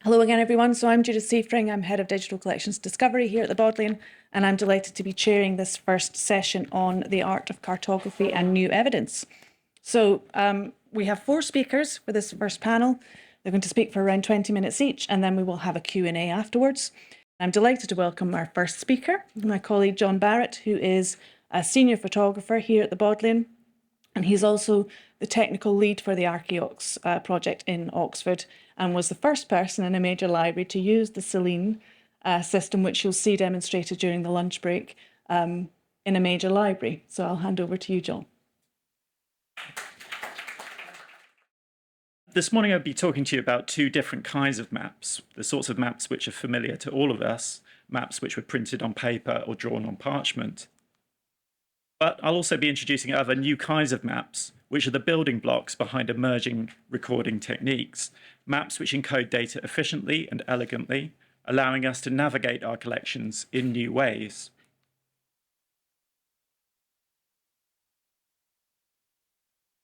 Hello again, everyone. So I'm Judith Seifring. I'm Head of Digital Collections Discovery here at the Bodleian, and I'm delighted to be chairing this first session on the art of cartography and new evidence. So we have 4 speakers for this first panel. They're going to speak for around 20 minutes each, and then we will have a Q&A afterwards. I'm delighted to welcome our first speaker, my colleague John Barrett, who is a senior photographer here at the Bodleian, and he's also the technical lead for the ARCHIOx project in Oxford, and was the first person in a major library to use the Selene system, which you'll see demonstrated during the lunch break in a major library. So I'll hand over to you, John. This morning I'll be talking to you about 2 different kinds of maps, the sorts of maps which are familiar to all of us, maps which were printed on paper or drawn on parchment. But I'll also be introducing other new kinds of maps, which are the building blocks behind emerging recording techniques, maps which encode data efficiently and elegantly, allowing us to navigate our collections in new ways.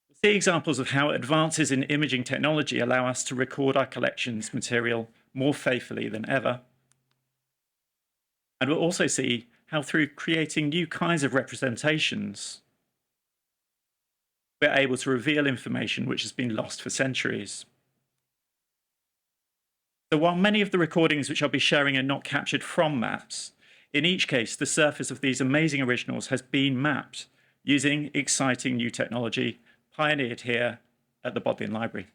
We'll see examples of how advances in imaging technology allow us to record our collections material more faithfully than ever. And we'll also see how through creating new kinds of representations, we're able to reveal information which has been lost for centuries. So while many of the recordings which I'll be sharing are not captured from maps, in each case, the surface of these amazing originals has been mapped using exciting new technology pioneered here at the Bodleian Library.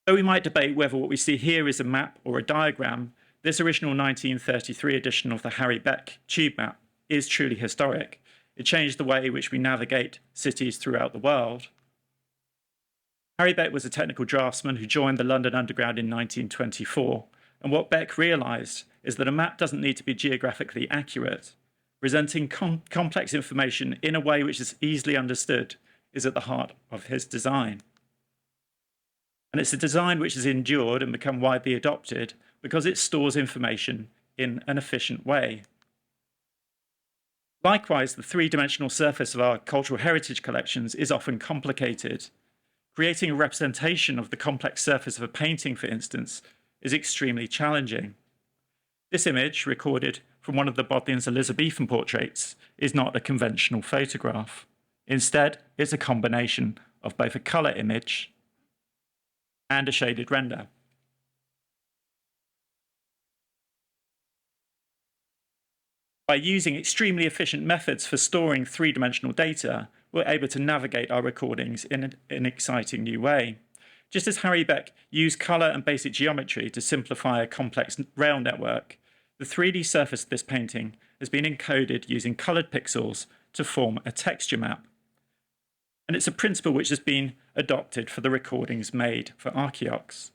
Though we might debate whether what we see here is a map or a diagram, this original 1933 edition of the Harry Beck tube map is truly historic. It changed the way in which we navigate cities throughout the world. Harry Beck was a technical draftsman who joined the London Underground in 1924, and what Beck realised is that a map doesn't need to be geographically accurate. Presenting complex information in a way which is easily understood is at the heart of his design. And it's a design which has endured and become widely adopted because it stores information in an efficient way. Likewise, the 3-dimensional surface of our cultural heritage collections is often complicated. Creating a representation of the complex surface of a painting, for instance, is extremely challenging. This image, recorded from one of the Bodleian's Elizabethan portraits, is not a conventional photograph. Instead, it's a combination of both a colour image and a shaded render. By using extremely efficient methods for storing 3-dimensional data, we're able to navigate our recordings in an exciting new way. Just as Harry Beck used colour and basic geometry to simplify a complex rail network, the 3D surface of this painting has been encoded using coloured pixels to form a texture map. And it's a principle which has been adopted for the recordings made for ARCHIOx.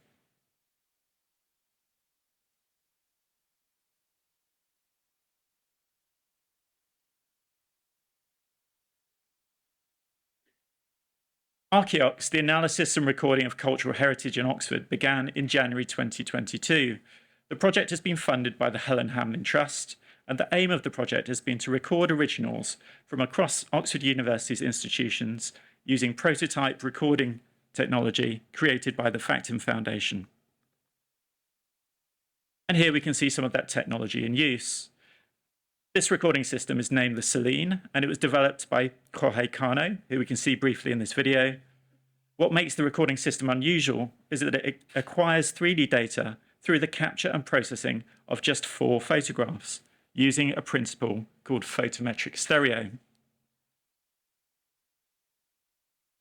ARCHIOx, the analysis and recording of cultural heritage in Oxford, began in January 2022. The project has been funded by the Helen Hamlin Trust, and the aim of the project has been to record originals from across Oxford University's institutions using prototype recording technology created by the Factum Foundation. And here we can see some of that technology in use. This recording system is named the Selene, and it was developed by Jorge Cano, who we can see briefly in this video. What makes the recording system unusual is that it acquires 3D data through the capture and processing of just 4 photographs, using a principle called photometric stereo.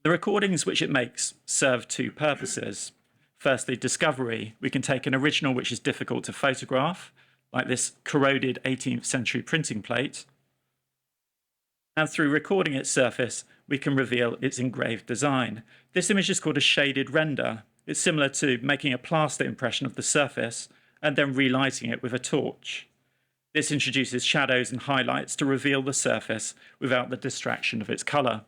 The recordings which it makes serve 2 purposes. Firstly, discovery. We can take an original which is difficult to photograph, like this corroded 18th century printing plate, and through recording its surface, we can reveal its engraved design. This image is called a shaded render. It's similar to making a plaster impression of the surface and then relighting it with a torch. This introduces shadows and highlights to reveal the surface without the distraction of its colour.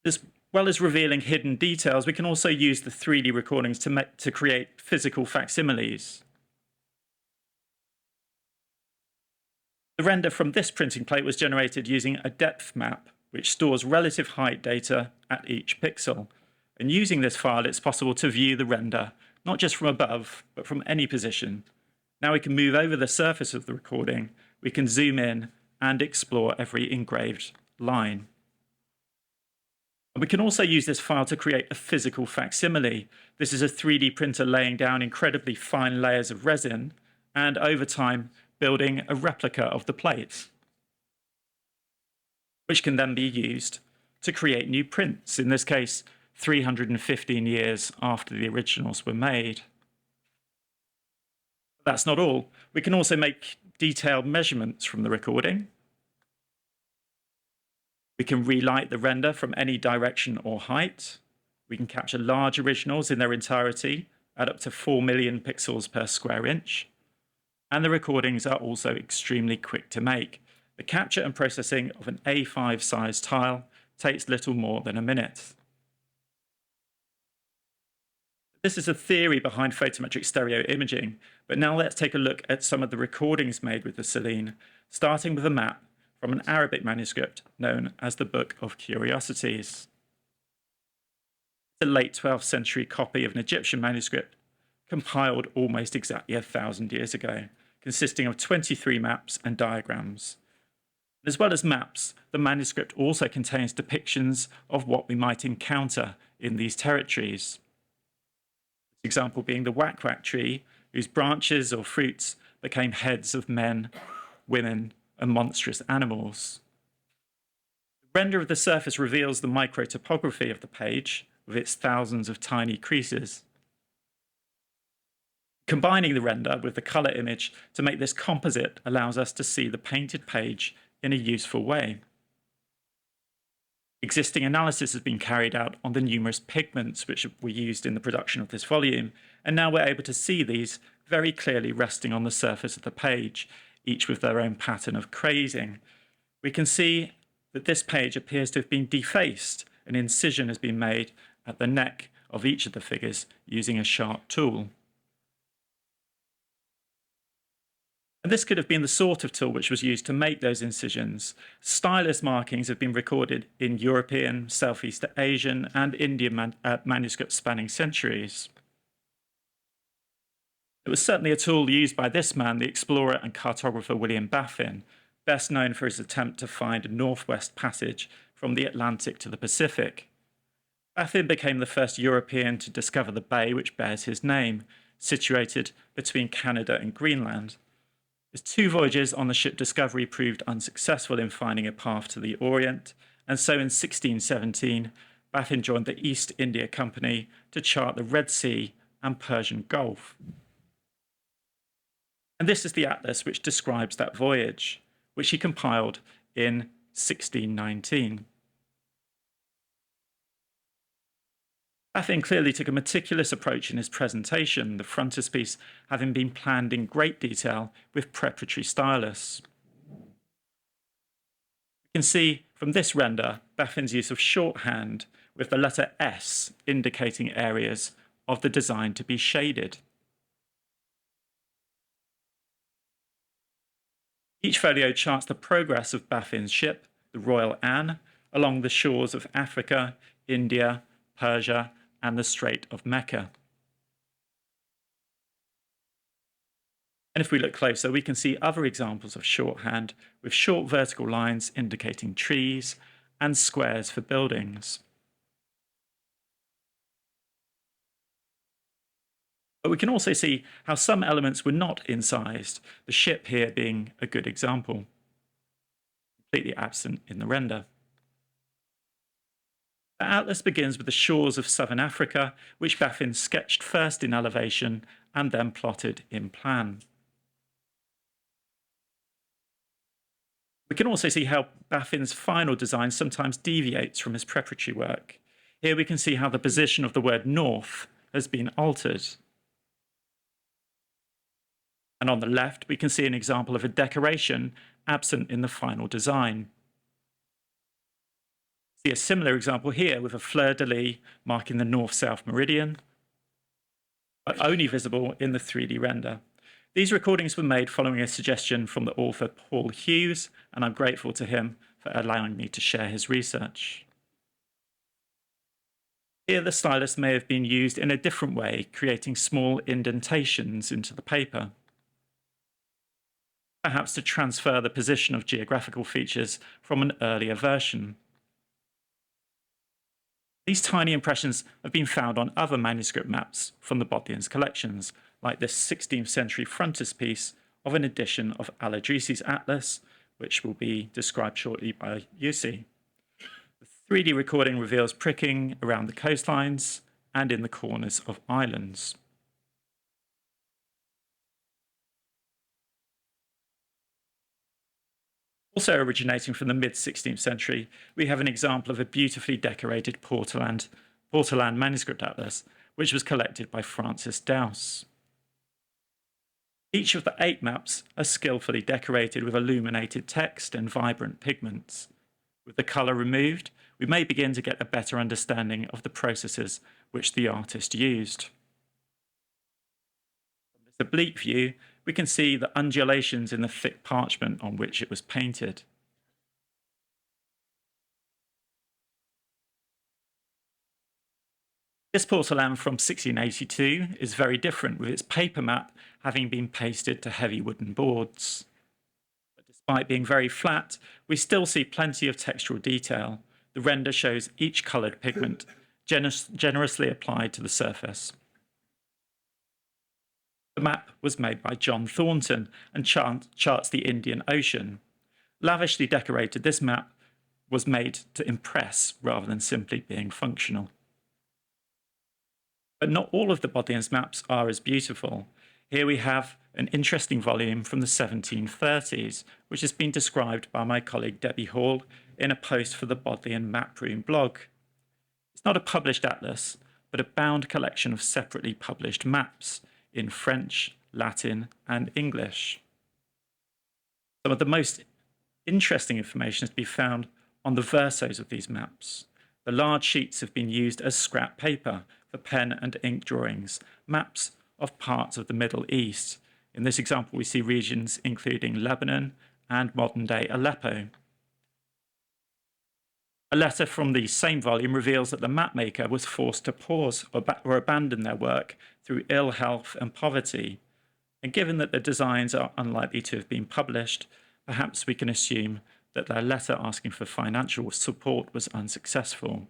As well as revealing hidden details, we can also use the 3D recordings to create physical facsimiles. The render from this printing plate was generated using a depth map which stores relative height data at each pixel. And using this file, it's possible to view the render, not just from above, but from any position. Now we can move over the surface of the recording, we can zoom in and explore every engraved line. And we can also use this file to create a physical facsimile. This is a 3D printer laying down incredibly fine layers of resin and over time building a replica of the plate, which can then be used to create new prints, in this case 315 years after the originals were made. But that's not all. We can also make detailed measurements from the recording. We can relight the render from any direction or height. We can capture large originals in their entirety at up to 4 million pixels per square inch. And the recordings are also extremely quick to make. The capture and processing of an A5 size tile takes little more than a minute. This is a theory behind photometric stereo imaging, but now let's take a look at some of the recordings made with the Selene, starting with a map from an Arabic manuscript known as the Book of Curiosities. It's a late 12th century copy of an Egyptian manuscript compiled almost exactly 1,000 years ago, consisting of 23 maps and diagrams. As well as maps, the manuscript also contains depictions of what we might encounter in these territories. This example being the wak-wak tree, whose branches or fruits became heads of men, women, and monstrous animals. The render of the surface reveals the microtopography of the page, with its thousands of tiny creases. Combining the render with the color image to make this composite allows us to see the painted page in a useful way. Existing analysis has been carried out on the numerous pigments which were used in the production of this volume, and now we're able to see these very clearly resting on the surface of the page, each with their own pattern of crazing. We can see that this page appears to have been defaced. An incision has been made at the neck of each of the figures using a sharp tool. And this could have been the sort of tool which was used to make those incisions. Stylus markings have been recorded in European, Southeast Asian, and Indian manuscripts spanning centuries. It was certainly a tool used by this man, the explorer and cartographer William Baffin, best known for his attempt to find a northwest passage from the Atlantic to the Pacific. Baffin became the first European to discover the bay which bears his name, situated between Canada and Greenland. His 2 voyages on the ship Discovery proved unsuccessful in finding a path to the Orient, and so in 1617, Baffin joined the East India Company to chart the Red Sea and Persian Gulf. And this is the atlas which describes that voyage, which he compiled in 1619. Baffin clearly took a meticulous approach in his presentation, the frontispiece having been planned in great detail with preparatory stylus. We can see from this render Baffin's use of shorthand with the letter S indicating areas of the design to be shaded. Each folio charts the progress of Baffin's ship, the Royal Anne, along the shores of Africa, India, Persia, and the Strait of Mecca. And if we look closer, we can see other examples of shorthand with short vertical lines indicating trees and squares for buildings. But we can also see how some elements were not incised, the ship here being a good example, completely absent in the render. The atlas begins with the shores of southern Africa, which Baffin sketched first in elevation and then plotted in plan. We can also see how Baffin's final design sometimes deviates from his preparatory work. Here we can see how the position of the word north has been altered. And on the left, we can see an example of a decoration absent in the final design. See a similar example here with a fleur-de-lis marking the north-south meridian, but only visible in the 3D render. These recordings were made following a suggestion from the author Paul Hughes, and I'm grateful to him for allowing me to share his research. Here, the stylus may have been used in a different way, creating small indentations into the paper, perhaps to transfer the position of geographical features from an earlier version. These tiny impressions have been found on other manuscript maps from the Bodleian's collections, like this 16th century frontispiece of an edition of Al-Idrisi's atlas, which will be described shortly by Yussi. The 3D recording reveals pricking around the coastlines and in the corners of islands. Also originating from the mid-16th century, we have an example of a beautifully decorated Portoland manuscript atlas, which was collected by Francis Dowse. Each of the 8 maps are skillfully decorated with illuminated text and vibrant pigments. With the colour removed, we may begin to get a better understanding of the processes which the artist used. From this oblique view, we can see the undulations in the thick parchment on which it was painted. This porcelain from 1682 is very different, with its paper map having been pasted to heavy wooden boards. But despite being very flat, we still see plenty of textural detail. The render shows each coloured pigment generously applied to the surface. The map was made by John Thornton and charts the Indian Ocean. Lavishly decorated, this map was made to impress rather than simply being functional. But not all of the Bodleian's maps are as beautiful. Here we have an interesting volume from the 1730s, which has been described by my colleague Debbie Hall in a post for the Bodleian Map Room blog. It's not a published atlas, but a bound collection of separately published maps in French, Latin, and English. Some of the most interesting information is to be found on the versos of these maps. The large sheets have been used as scrap paper for pen and ink drawings, maps of parts of the Middle East. In this example, we see regions including Lebanon and modern-day Aleppo. A letter from the same volume reveals that the mapmaker was forced to pause or abandon their work through ill health and poverty. And given that the designs are unlikely to have been published, perhaps we can assume that their letter asking for financial support was unsuccessful.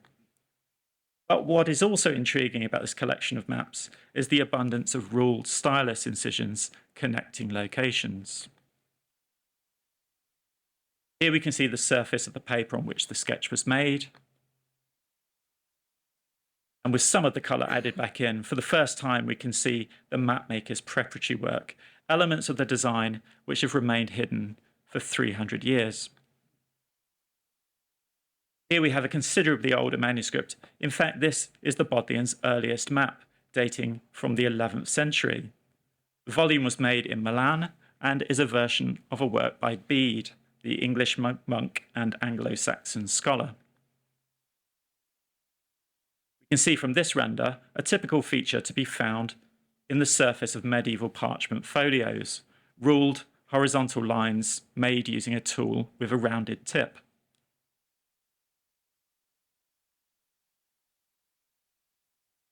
But what is also intriguing about this collection of maps is the abundance of ruled stylus incisions connecting locations. Here we can see the surface of the paper on which the sketch was made. And with some of the colour added back in, for the first time we can see the mapmaker's preparatory work, elements of the design which have remained hidden for 300 years. Here we have a considerably older manuscript. In fact, this is the Bodleian's earliest map, dating from the 11th century. The volume was made in Milan and is a version of a work by Bede, the English monk and Anglo-Saxon scholar. We can see from this render a typical feature to be found in the surface of medieval parchment folios, ruled horizontal lines made using a tool with a rounded tip.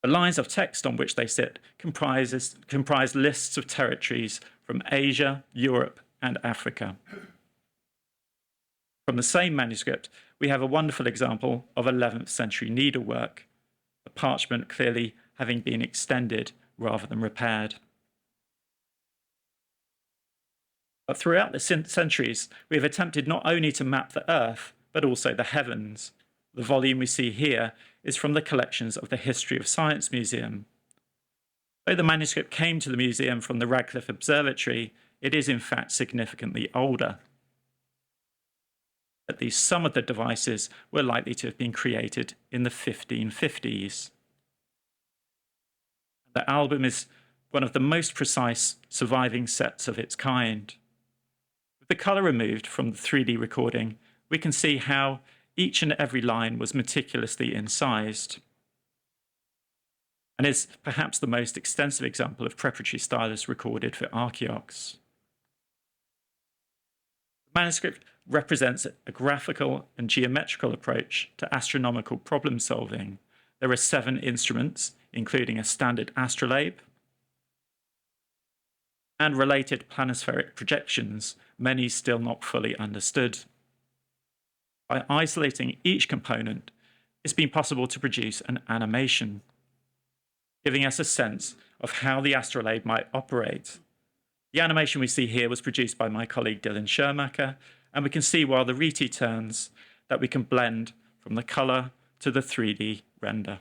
The lines of text on which they sit comprise lists of territories from Asia, Europe, and Africa. From the same manuscript, we have a wonderful example of 11th century needlework, the parchment clearly having been extended rather than repaired. But throughout the centuries, we have attempted not only to map the earth, but also the heavens. The volume we see here is from the collections of the History of Science Museum. Though the manuscript came to the museum from the Radcliffe Observatory, it is in fact significantly older. At least some of the devices were likely to have been created in the 1550s. The album is one of the most precise surviving sets of its kind. With the colour removed from the 3D recording, we can see how each and every line was meticulously incised, and is perhaps the most extensive example of preparatory stylus recorded for ARCHIOx. The manuscript represents a graphical and geometrical approach to astronomical problem solving. There are 7 instruments, including a standard astrolabe and related planispheric projections, many still not fully understood. By isolating each component, it's been possible to produce an animation, giving us a sense of how the astrolabe might operate. The animation we see here was produced by my colleague Dylan Schermacher, and we can see while the Reti turns that we can blend from the color to the 3D render.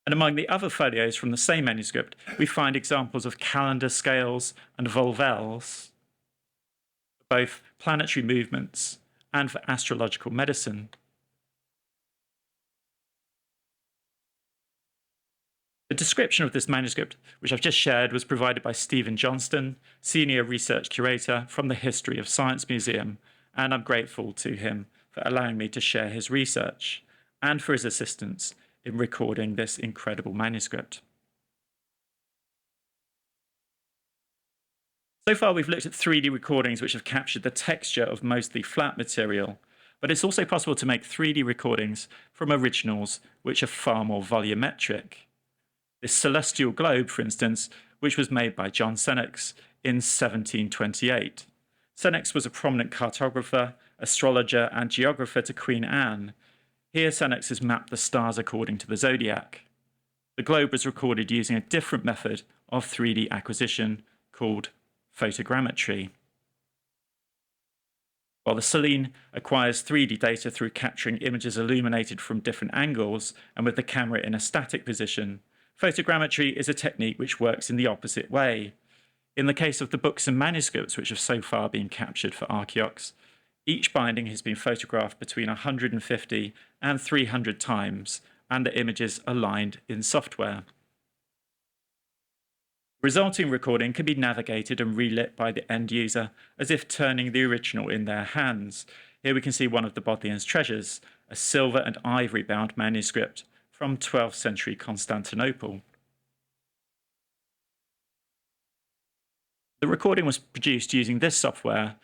And among the other folios from the same manuscript, we find examples of calendar scales and volvelles, both planetary movements and for astrological medicine. The description of this manuscript, which I've just shared, was provided by Stephen Johnston, Senior Research Curator from the History of Science Museum, and I'm grateful to him for allowing me to share his research and for his assistance in recording this incredible manuscript. So far, we've looked at 3D recordings which have captured the texture of mostly flat material, but it's also possible to make 3D recordings from originals which are far more volumetric. This celestial globe, for instance, which was made by John Senex in 1728. Senex was a prominent cartographer, astrologer, and geographer to Queen Anne. Here, Senex has mapped the stars according to the zodiac. The globe was recorded using a different method of 3D acquisition called photogrammetry. While the Selene acquires 3D data through capturing images illuminated from different angles and with the camera in a static position, photogrammetry is a technique which works in the opposite way. In the case of the books and manuscripts which have so far been captured for ARCHIOx, each binding has been photographed between 150 and 300 times, and the images aligned in software. Resulting recording can be navigated and relit by the end user as if turning the original in their hands. Here we can see one of the Bodleian's treasures, a silver and ivory bound manuscript from 12th century Constantinople. The recording was produced using this software.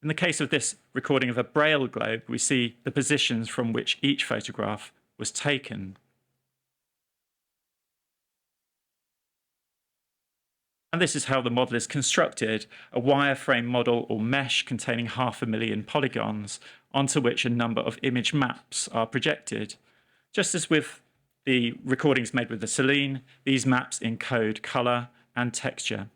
In the case of this recording of a Braille globe, we see the positions from which each photograph was taken. And this is how the model is constructed, a wireframe model or mesh containing 500,000 polygons onto which a number of image maps are projected. Just as with the recordings made with the Selene, these maps encode color and texture,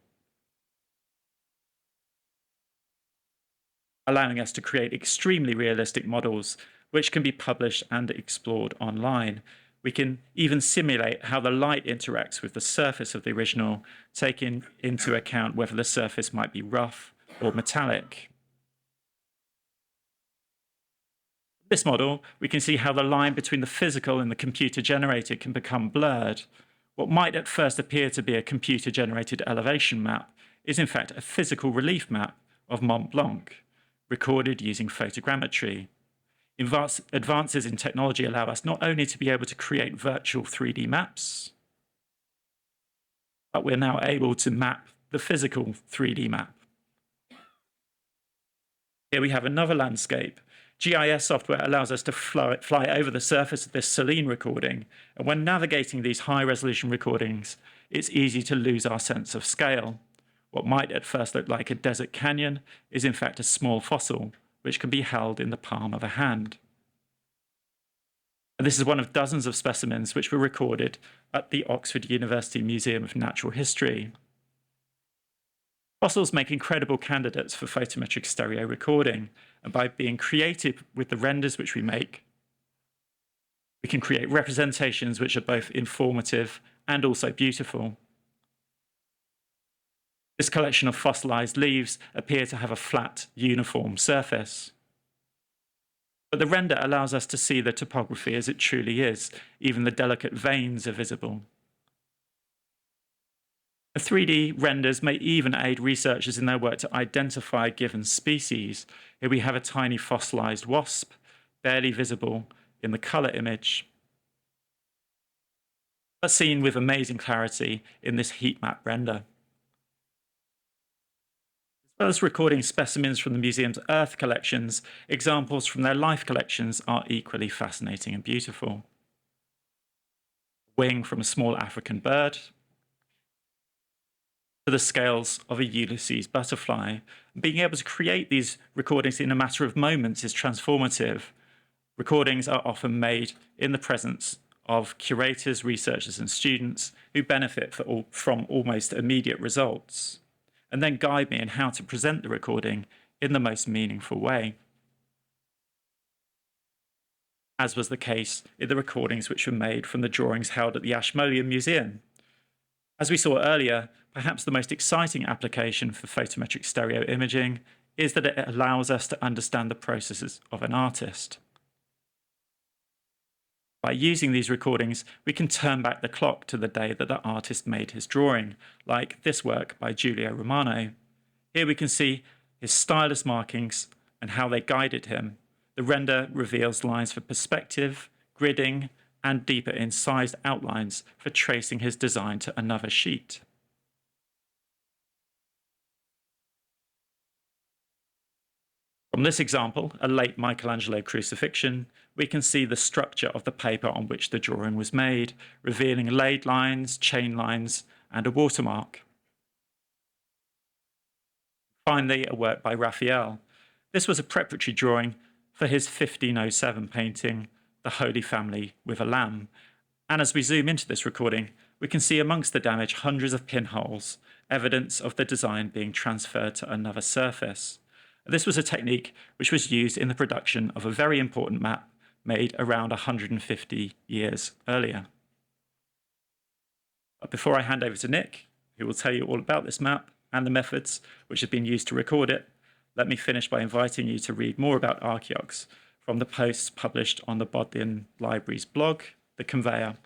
allowing us to create extremely realistic models which can be published and explored online. We can even simulate how the light interacts with the surface of the original, taking into account whether the surface might be rough or metallic. In this model, we can see how the line between the physical and the computer-generated can become blurred. What might at first appear to be a computer-generated elevation map is in fact a physical relief map of Mont Blanc, recorded using photogrammetry. Advances in technology allow us not only to be able to create virtual 3D maps, but we're now able to map the physical 3D map. Here we have another landscape. GIS software allows us to fly over the surface of this Selene recording, and when navigating these high-resolution recordings, it's easy to lose our sense of scale. What might at first look like a desert canyon is in fact a small fossil, which can be held in the palm of a hand. And this is one of dozens of specimens which were recorded at the Oxford University Museum of Natural History. Fossils make incredible candidates for photometric stereo recording, and by being creative with the renders which we make, we can create representations which are both informative and also beautiful. This collection of fossilized leaves appear to have a flat, uniform surface. But the render allows us to see the topography as it truly is. Even the delicate veins are visible. The 3D renders may even aid researchers in their work to identify given species. Here we have a tiny fossilized wasp, barely visible in the color image, but seen with amazing clarity in this heat map render. well as recording specimens from the museum's Earth collections, examples from their Life collections are equally fascinating and beautiful. Wing from a small African bird, to the scales of a Ulysses butterfly. Being able to create these recordings in a matter of moments is transformative. Recordings are often made in the presence of curators, researchers, and students who benefit from almost immediate results, and then guide me in how to present the recording in the most meaningful way, as was the case in the recordings which were made from the drawings held at the Ashmolean Museum. As we saw earlier, perhaps the most exciting application for photometric stereo imaging is that it allows us to understand the processes of an artist. By using these recordings, we can turn back the clock to the day that the artist made his drawing, like this work by Giulio Romano. Here we can see his stylus markings and how they guided him. The render reveals lines for perspective, gridding, and deeper incised outlines for tracing his design to another sheet. From this example, a late Michelangelo crucifixion, we can see the structure of the paper on which the drawing was made, revealing laid lines, chain lines, and a watermark. Finally, a work by Raphael. This was a preparatory drawing for his 1507 painting, The Holy Family with a Lamb. And as we zoom into this recording, we can see amongst the damage hundreds of pinholes, evidence of the design being transferred to another surface. This was a technique which was used in the production of a very important map made around 150 years earlier. But before I hand over to Nick, who will tell you all about this map and the methods which have been used to record it, let me finish by inviting you to read more about ARCHIOx from the posts published on the Bodleian Libraries blog, The Conveyor,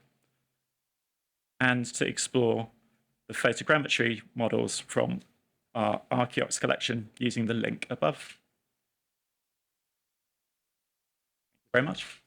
and to explore the photogrammetry models from our ARCHIOx collection using the link above. Thank you very much.